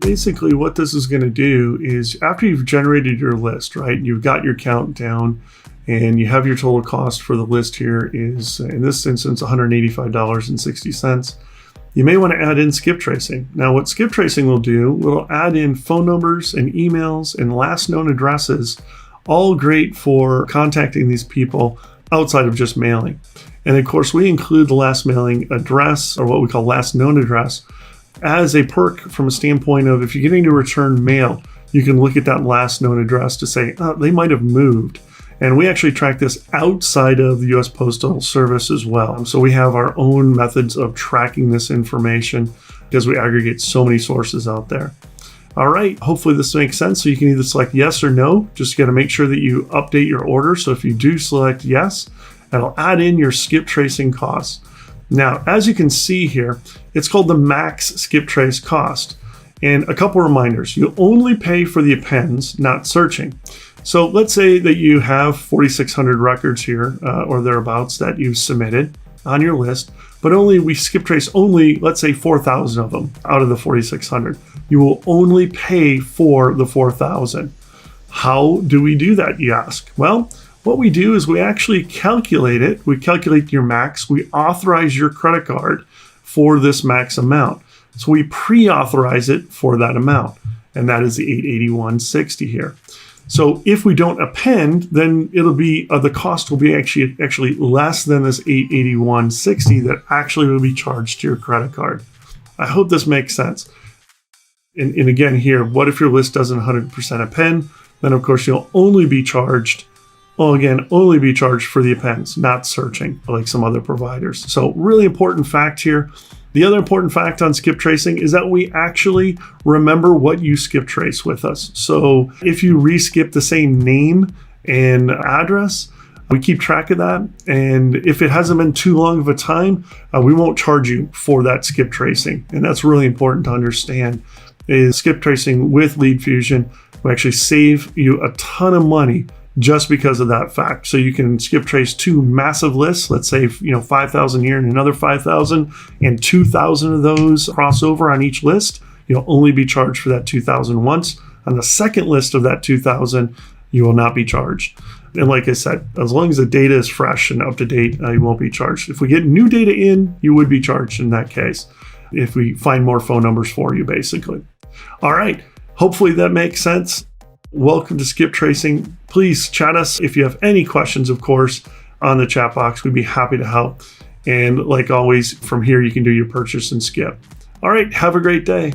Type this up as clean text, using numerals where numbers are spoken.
basically what this is going to do is after you've generated your list, right, you've got your count down and you have your total cost for the list here is, in this instance, $185.60. You may want to add in skip tracing. Now what skip tracing will do, will add in phone numbers and emails and last known addresses, all great for contacting these people outside of just mailing. And of course, we include the last mailing address, or what we call last known address, as a perk from a standpoint of if you're getting to return mail, you can look at that last known address to say, oh, they might have moved. And we actually track this outside of the US Postal Service as well. So we have our own methods of tracking this information because we aggregate so many sources out there. All right, hopefully this makes sense. So you can either select yes or no. Just got to make sure that you update your order. So if you do select yes, it'll add in your skip tracing costs. Now, as you can see here, it's called the max skip trace cost. And a couple reminders, you only pay for the appends, not searching. So let's say that you have 4,600 records here or thereabouts that you've submitted on your list, but we skip trace only, let's say 4,000 of them out of the 4,600. You will only pay for the 4,000. How do we do that, you ask? Well, what we do is we actually calculate it. We calculate your max. We authorize your credit card for this max amount. So we pre-authorize it for that amount, and that is the $881.60 here. So if we don't append, then it'll be the cost will be actually less than this $881.60 that actually will be charged to your credit card. I hope this makes sense. And again here, what if your list doesn't 100% append? Then of course you'll only be charged. Only be charged for the appends, not searching like some other providers. So really important fact here. The other important fact on skip tracing is that we actually remember what you skip trace with us. So if you re-skip the same name and address, we keep track of that. And if it hasn't been too long of a time, we won't charge you for that skip tracing. And that's really important to understand is skip tracing with LeadFuzion will actually save you a ton of money just because of that fact. So you can skip trace two massive lists, let's say 5,000 here and another 5,000, and 2,000 of those cross over on each list. You'll only be charged for that 2,000 once. On the second list of that 2,000, you will not be charged. And like I said, as long as the data is fresh and up to date, you won't be charged. If we get new data in, you would be charged in that case, if we find more phone numbers for you, basically. All right, hopefully that makes sense. Welcome to Skip Tracing. Please chat us if you have any questions, of course, on the chat box. We'd be happy to help. And like always, from here, you can do your purchase and skip. All right, have a great day.